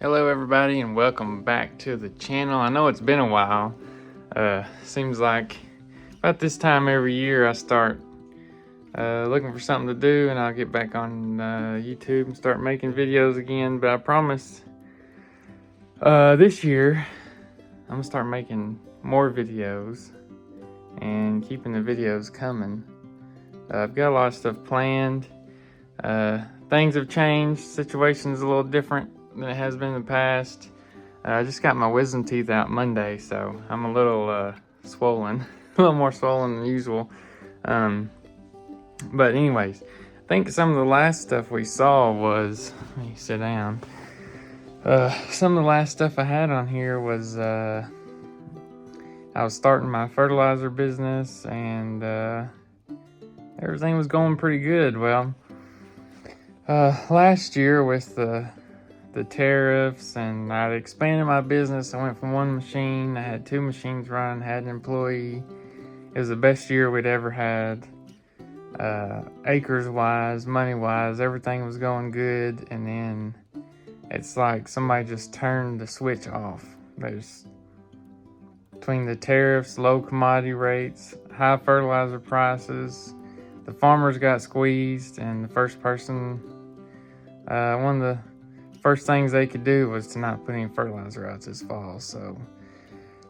Hello everybody and welcome back to the channel. I know it's been a while. Seems like about this time every year I start looking for something to do, and I'll get back on YouTube and start making videos again. But I promise this year I'm gonna start making more videos and keeping the videos coming. I've got a lot of stuff planned. Things have changed. Situation's a little different than it has been in the past. I just got my wisdom teeth out Monday, so I'm a little swollen, a little more swollen than usual. But anyways, I think some of the last stuff we saw was, let me sit down. Some of the last stuff I had on here was I was starting my fertilizer business, and everything was going pretty good. Well, last year with the tariffs, and I'd expanded my business. I went from one machine, I had 2 machines running, had an employee. It was the best year we'd ever had. Acres wise, money wise, everything was going good, and then it's like somebody just turned the switch off. There's, between the tariffs, low commodity rates, high fertilizer prices, the farmers got squeezed, and the first person, one of the first things they could do was to not put any fertilizer out this fall. So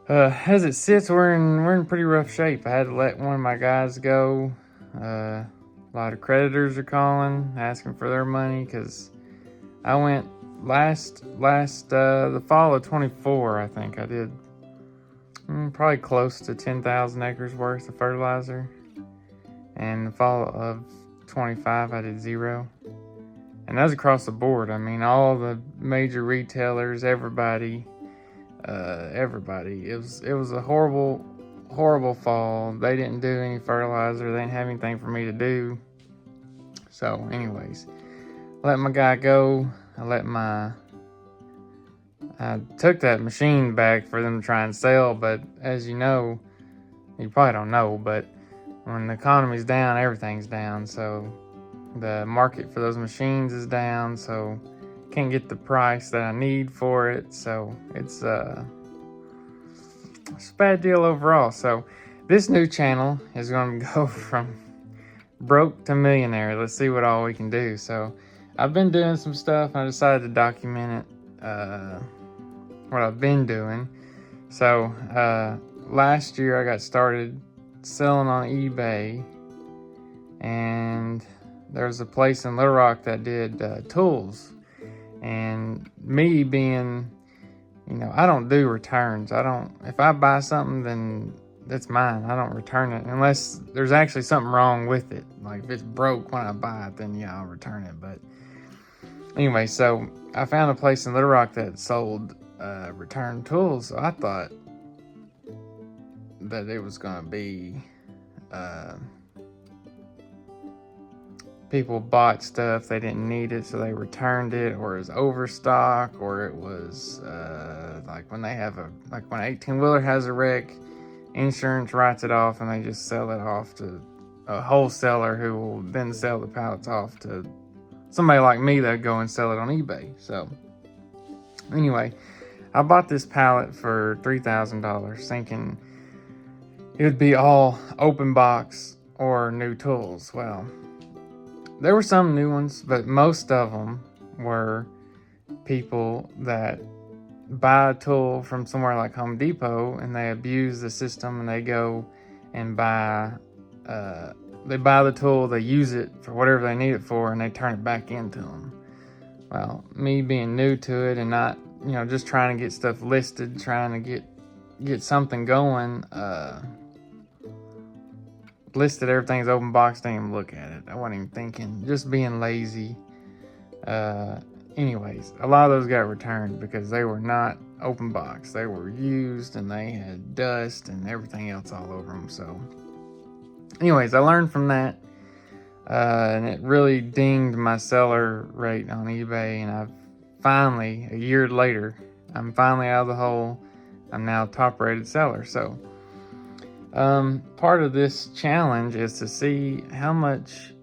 as it sits, we're in pretty rough shape. I had to let one of my guys go. A lot of creditors are calling, asking for their money, because I went the fall of 24, I think I did probably close to 10,000 acres worth of fertilizer, and the fall of 25 I did 0. And that's across the board. I mean, all the major retailers, everybody. It was a horrible fall. They didn't do any fertilizer. They didn't have anything for me to do. So anyways, let my guy go. I took that machine back for them to try and sell, but as you know, you probably don't know, but when the economy's down, everything's down. So the market for those machines is down, so can't get the price that I need for it. So it's a bad deal overall. So this new channel is going to go from broke to millionaire. Let's see what all we can do. So I've been doing some stuff, and I decided to document it, what I've been doing. So last year I got started selling on eBay, and there was a place in Little Rock that did tools. And me being, I don't do returns. If I buy something, then it's mine. I don't return it unless there's actually something wrong with it. Like if it's broke when I buy it, then yeah, I'll return it. But anyway, so I found a place in Little Rock that sold return tools. So I thought that it was going to be people bought stuff, they didn't need it, so they returned it, or it was overstock, or it was like when an 18-wheeler has a wreck, insurance writes it off, and they just sell it off to a wholesaler who will then sell the pallets off to somebody like me that go and sell it on eBay. So anyway, I bought this pallet for $3,000, thinking it would be all open box or new tools. Well, there were some new ones, but most of them were people that buy a tool from somewhere like Home Depot, and they abuse the system, and they go and buy the tool, they use it for whatever they need it for, and they turn it back into them. Well, me being new to it and not, just trying to get stuff listed, trying to get something going, listed everything's open box, didn't even look at it. I wasn't even thinking, just being lazy. Anyways, a lot of those got returned because they were not open box. They were used, and they had dust and everything else all over them. So anyways, I learned from that, and it really dinged my seller rate on eBay. And I've finally, a year later, I'm finally out of the hole. I'm now a top rated seller. So part of this challenge is to see how much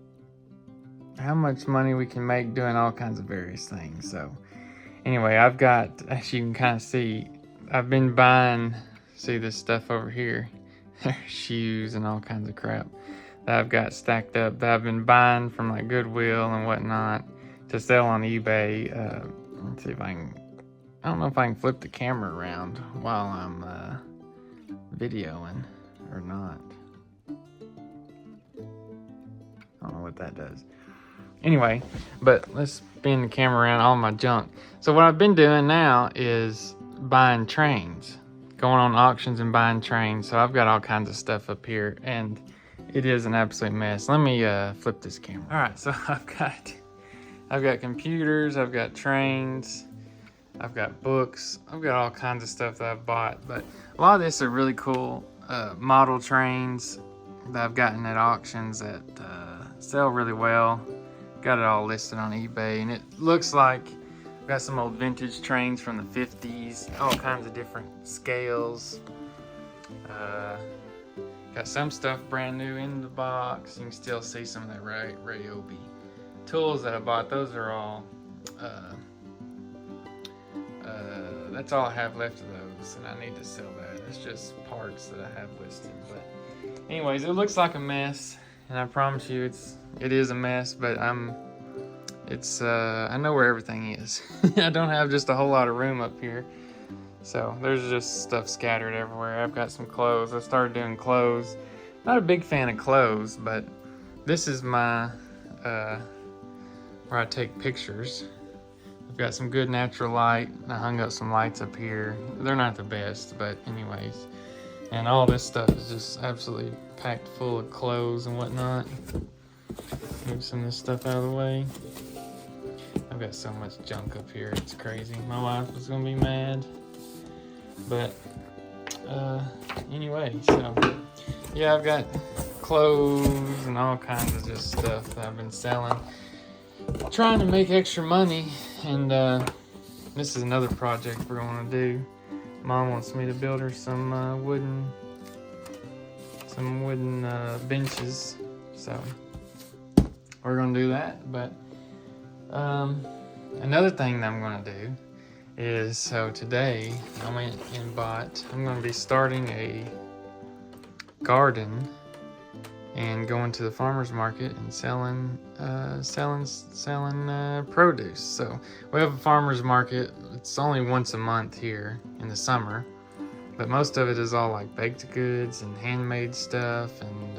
money we can make doing all kinds of various things. So Anyway, I've got, as you can kind of see, I've been buying, see this stuff over here, shoes and all kinds of crap that I've got stacked up that I've been buying from like Goodwill and whatnot to sell on eBay. Let's see if I can, I don't know if I can flip the camera around while I'm videoing or not. I don't know what that does. Anyway, but let's spin the camera around all my junk. So what I've been doing now is buying trains, going on auctions and buying trains. So I've got all kinds of stuff up here, and it is an absolute mess. Let me flip this camera. All right, so I've got computers, I've got trains, I've got books, I've got all kinds of stuff that I've bought. But a lot of this are really cool model trains that I've gotten at auctions that sell really well. Got it all listed on eBay, and it looks like I've got some old vintage trains from the 50s, all kinds of different scales. Got some stuff brand new in the box. You can still see some of that Ryobi tools that I bought. Those are all, that's all I have left of those, and I need to sell that. It's just parts that I have listed. But anyways, it looks like a mess, and I promise you it is a mess, but I know where everything is. I don't have just a whole lot of room up here. So there's just stuff scattered everywhere. I've got some clothes. I started doing clothes. Not a big fan of clothes, but this is my, where I take pictures. I've got some good natural light. I hung up some lights up here. They're not the best, but anyways. And all this stuff is just absolutely packed full of clothes and whatnot. Move some of this stuff out of the way. I've got so much junk up here, it's crazy. My wife was gonna be mad. But anyway, so yeah, I've got clothes and all kinds of just stuff that I've been selling. Trying to make extra money, and this is another project we're gonna do. Mom wants me to build her some wooden benches, so we're gonna do that. But another thing that I'm gonna do is, so today I went and bought, I'm gonna be starting a garden and going to the farmer's market and selling produce. So we have a farmer's market. It's only once a month here in the summer, but most of it is all like baked goods and handmade stuff, and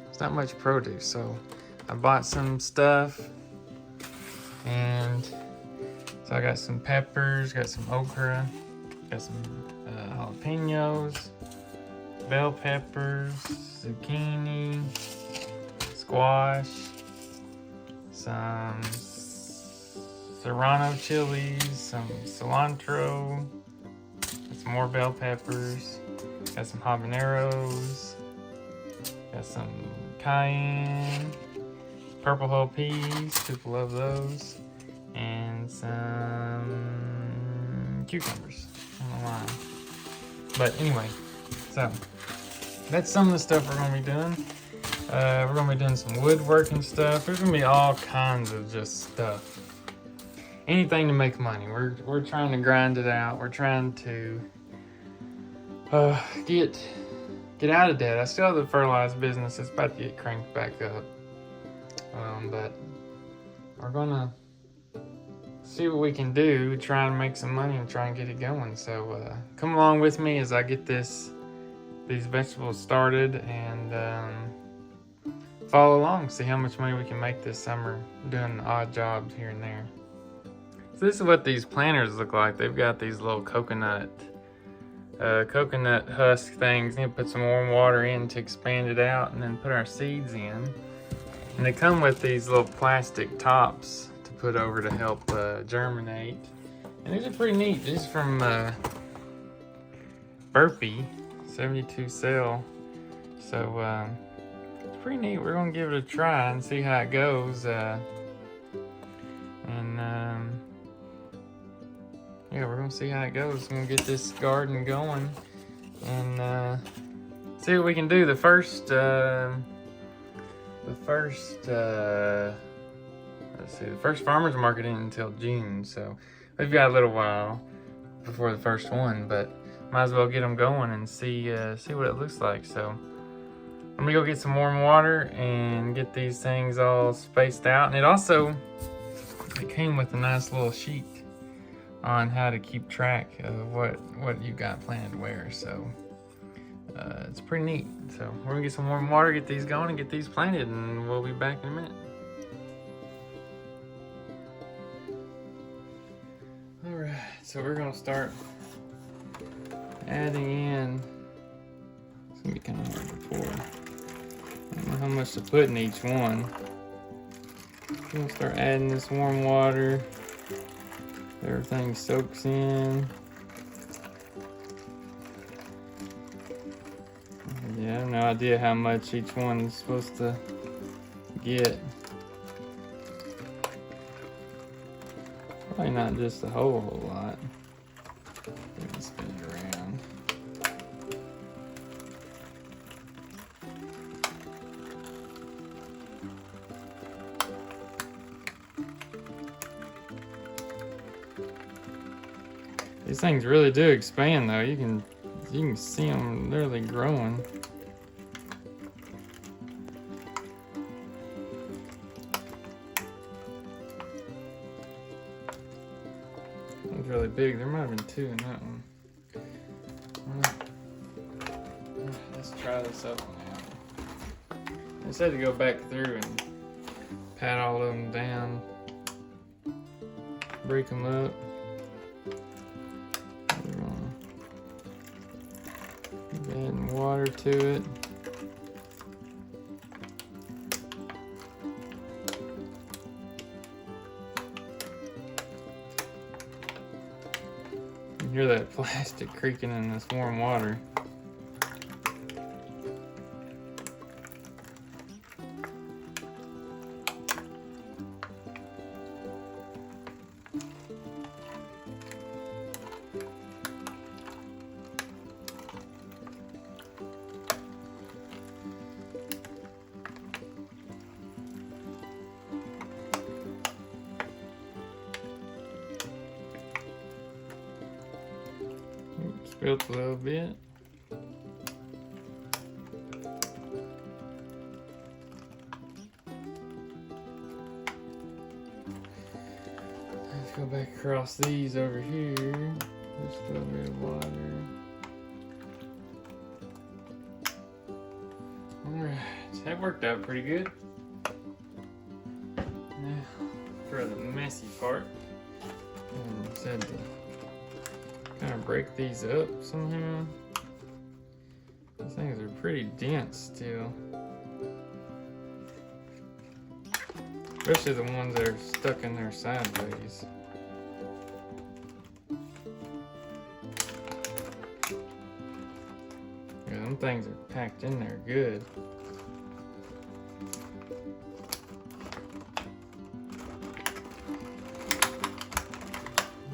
it's not much produce. So I bought some stuff, and so I got some peppers, got some okra, got some jalapenos, bell peppers, zucchini, squash, some serrano chilies, some cilantro, got some more bell peppers, got some habaneros, got some cayenne, purple whole peas, people love those, and some cucumbers. I don't know why. But anyway, so that's some of the stuff we're going to be doing. We're going to be doing some woodworking stuff. There's going to be all kinds of just stuff. Anything to make money. We're trying to grind it out. We're trying to get out of debt. I still have the fertilizer business. It's about to get cranked back up. But we're going to see what we can do, try and make some money and try and get it going. So come along with me as I get these vegetables started, and follow along, see how much money we can make this summer doing odd jobs here and there. So this is what these planters look like. They've got these little coconut husk things. You put some warm water in to expand it out, and then put our seeds in. And they come with these little plastic tops to put over to help germinate. And these are pretty neat. These are from Burpee, 72 cell. So it's pretty neat. We're gonna give it a try and see how it goes. Yeah, we're gonna see how it goes. We're gonna get this garden going and see what we can do. The first farmer's market isn't until June, so We've got a little while before the first one, but might as well get them going and see what it looks like. So I'm gonna go get some warm water and get these things all spaced out. And it came with a nice little sheet on how to keep track of what you got planned where. So it's pretty neat. So we're gonna get some warm water, get these going, and get these planted, and we'll be back in a minute. All right, so we're gonna start adding in. It's gonna be kind of hard to pour. I don't know how much to put in each one. I'm gonna start adding this warm water. Everything soaks in. Yeah, I have no idea how much each one is supposed to get. Probably not just a whole lot. Let me spin it around. These things really do expand, though. You can see them literally growing. That was really big. There might have been two in that one. Let's try this up now. I said to go back through and pat all of them down, break them up. Adding water to it. You hear that plastic creaking in this warm water. Spilt a little bit. Let's go back across these over here. Just a little bit of water. Alright, that worked out pretty good. Now, for the messy part, I said to kind of break these up somehow. These things are pretty dense still. Especially the ones that are stuck in there sideways. Yeah, them things are packed in there good.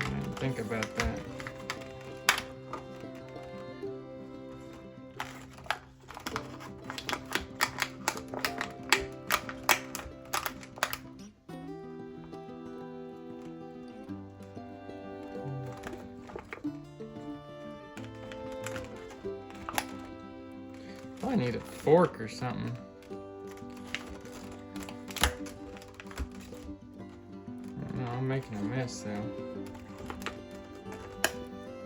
I didn't think about that. I need a fork or something. No, I'm making a mess though.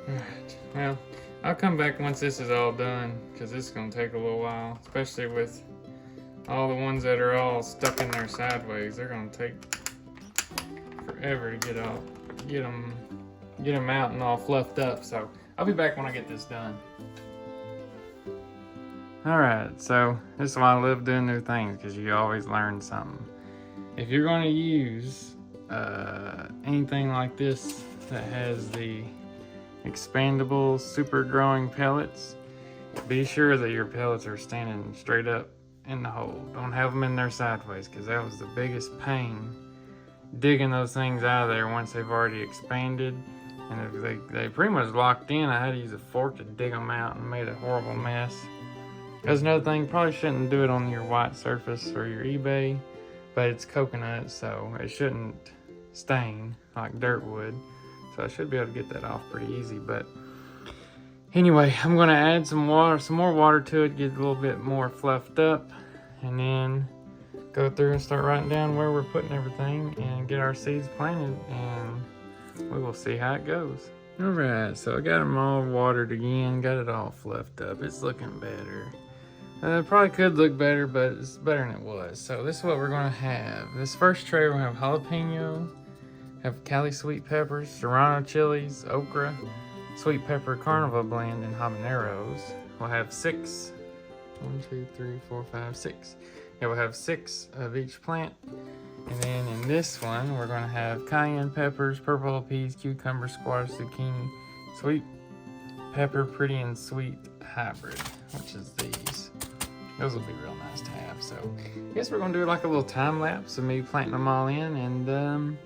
Alright, well, I'll come back once this is all done, because this is going to take a little while, especially with all the ones that are all stuck in there sideways. They're going to take forever to get them out and all fluffed up. So I'll be back when I get this done. Alright, so this is why I love doing new things, because you always learn something. If you're going to use anything like this that has the expandable super growing pellets, be sure that your pellets are standing straight up in the hole. Don't have them in there sideways, because that was the biggest pain, digging those things out of there once they've already expanded. And if they pretty much locked in, I had to use a fork to dig them out and made a horrible mess. That's another thing, probably shouldn't do it on your white surface or your eBay, but it's coconut, so it shouldn't stain like dirt would. So I should be able to get that off pretty easy. But anyway, I'm gonna add some more water to it, get it a little bit more fluffed up, and then go through and start writing down where we're putting everything and get our seeds planted, and we will see how it goes. All right, so I got them all watered again, got it all fluffed up. It's looking better. It probably could look better, but it's better than it was. So this is what we're gonna have. This first tray, we're gonna have jalapeno, have Cali sweet peppers, serrano chilies, okra, sweet pepper carnival blend, and habaneros. We'll have 6. 1, 2, 3, 4, 5, 6. Yeah, we'll have 6 of each plant. And then in this one, we're gonna have cayenne peppers, purple peas, cucumber, squash, zucchini, sweet pepper, pretty and sweet hybrid, which is these. Those will be real nice to have. So I guess we're gonna do like a little time lapse of me planting them all in, and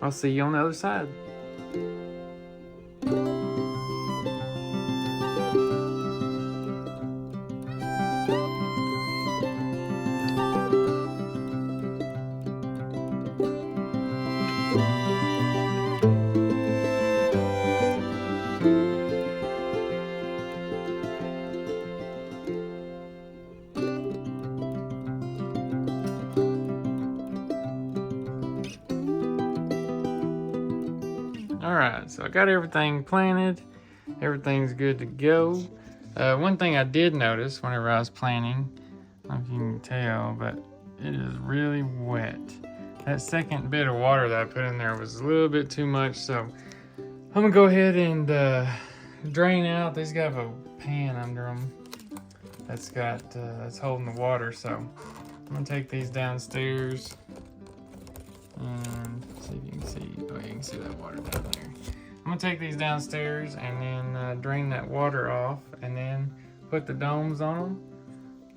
I'll see you on the other side. Alright, so I got everything planted. Everything's good to go. One thing I did notice whenever I was planting, I don't know if you can tell, but it is really wet. That second bit of water that I put in there was a little bit too much, so I'm gonna go ahead and drain out. These got a pan under them that's holding the water, so I'm gonna take these downstairs and see if you can see. Oh, you can see that water down there. I'm gonna take these downstairs and then drain that water off, and then put the domes on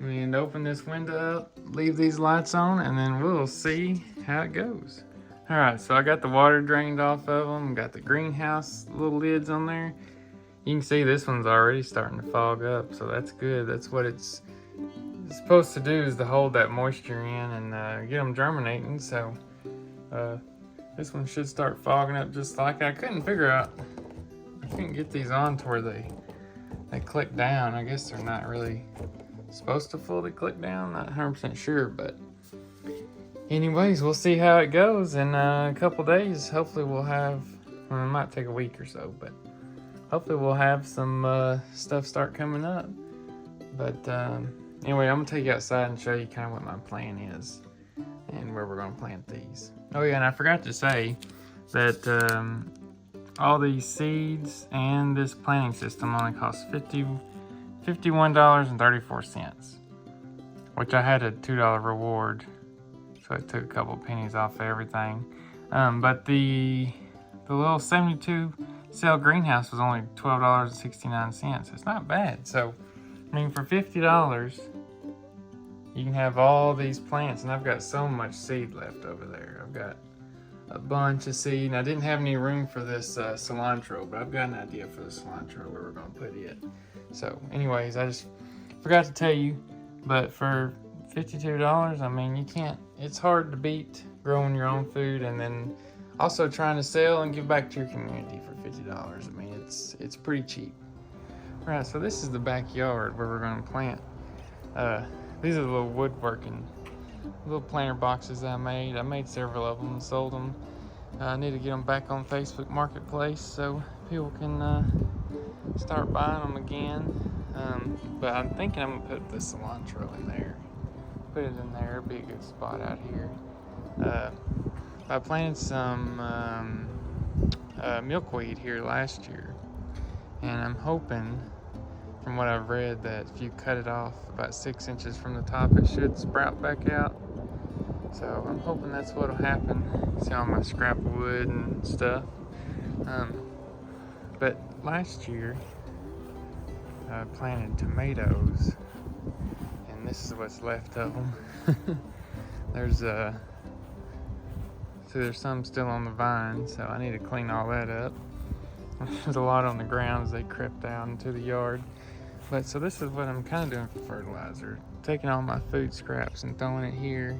them, and open this window up, leave these lights on, and then we'll see how it goes. All right, so I got the water drained off of them, got the greenhouse little lids on there. You can see this one's already starting to fog up, so that's good. That's what it's supposed to do, is to hold that moisture in and get them germinating. So this one should start fogging up just like I couldn't get these on to where they click down. I guess they're not really supposed to fully click down, not 100% sure, but anyways, we'll see how it goes in a couple days. Hopefully we'll have, well, it might take a week or so, but hopefully we'll have some stuff start coming up. But anyway, I'm gonna take you outside and show you kind of what my plan is and where we're gonna plant these. Oh yeah, and I forgot to say that all these seeds and this planting system only cost $51.34, which I had a $2 reward, so it took a couple pennies off everything. But the little 72 cell greenhouse was only $12.69. It's not bad. So I mean, for $50 you can have all these plants, and I've got so much seed left over there. I've got a bunch of seed, and I didn't have any room for this cilantro, but I've got an idea for the cilantro where we're gonna put it. So anyways, I just forgot to tell you, but for $52, I mean, you can't, it's hard to beat growing your own food and then also trying to sell and give back to your community for $50. I mean, it's pretty cheap. All right, so this is the backyard where we're gonna plant. These are the little woodworking, little planter boxes I made. I made several of them and sold them. I need to get them back on Facebook Marketplace so people can start buying them again. But I'm thinking I'm gonna put the cilantro in there. Put it in there, it'd be a good spot out here. I planted some milkweed here last year, and I'm hoping, from what I've read, that if you cut it off about 6 inches from the top, it should sprout back out. So I'm hoping that's what'll happen. See all my scrap wood and stuff. But last year I planted tomatoes, and this is what's left of them. There's some still on the vine, so I need to clean all that up. There's a lot on the ground as they crept out into the yard. But so this is what I'm kind of doing for fertilizer. Taking all my food scraps and throwing it here,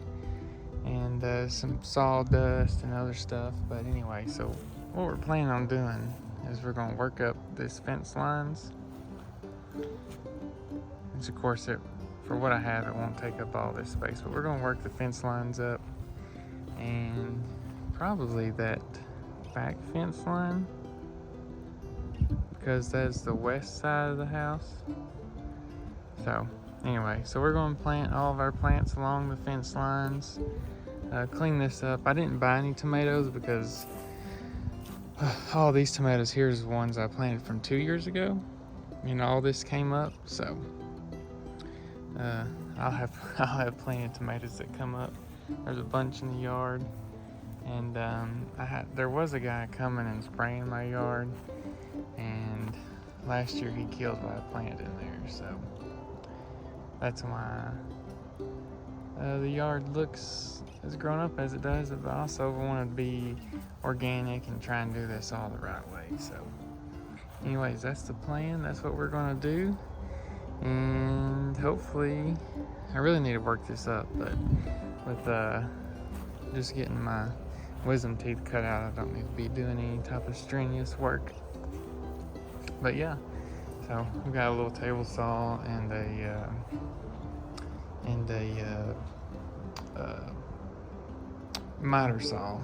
and some sawdust and other stuff. But anyway, so what we're planning on doing is we're going to work up this fence lines. Which of course, for what I have, it won't take up all this space, but we're going to work the fence lines up, and probably that back fence line, because that's the west side of the house. So anyway, so we're going to plant all of our plants along the fence lines, clean this up. I didn't buy any tomatoes because all these tomatoes here is the ones I planted from 2 years ago. All this came up, so I'll have plenty of tomatoes that come up. There's a bunch in the yard, and there was a guy coming and spraying my yard, and last year he killed what I planted in there, so that's why the yard looks as grown up as it does. But I also want to be organic and try and do this all the right way. So anyways, that's the plan. That's what we're going to do. And hopefully, I really need to work this up, but with just getting my wisdom teeth cut out, I don't need to be doing any type of strenuous work. But yeah, so we've got a little table saw and a miter saw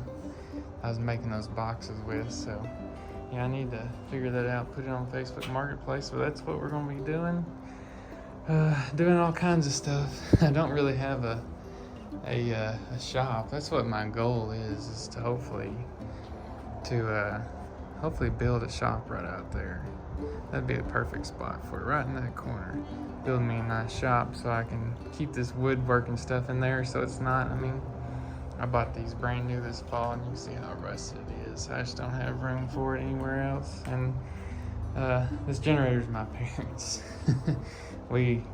I was making those boxes with. So yeah, I need to figure that out, put it on Facebook Marketplace. So that's what we're going to be doing. Doing all kinds of stuff. I don't really have a shop. That's what my goal is to hopefully build a shop right out there. That'd be the perfect spot for it, right in that corner. Build me a nice shop so I can keep this woodworking stuff in there, so it's not, I bought these brand new this fall, and you can see how rusted it is. I just don't have room for it anywhere else. And this generator's my parents'. We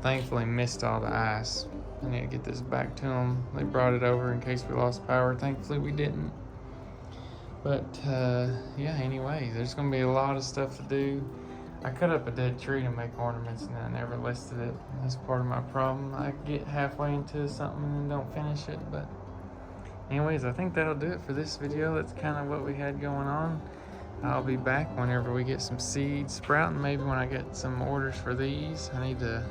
thankfully missed all the ice. I need to get this back to them. They brought it over in case we lost power. Thankfully we didn't. But yeah, anyway, there's going to be a lot of stuff to do. I cut up a dead tree to make ornaments, and I never listed it. That's part of my problem. I get halfway into something and then don't finish it. But anyways, I think that'll do it for this video. That's kind of what we had going on. I'll be back whenever we get some seeds sprouting. Maybe when I get some orders for these. I need to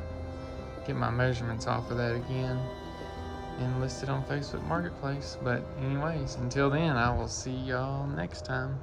get my measurements off of that again and list it on Facebook Marketplace. But anyways, until then, I will see y'all next time.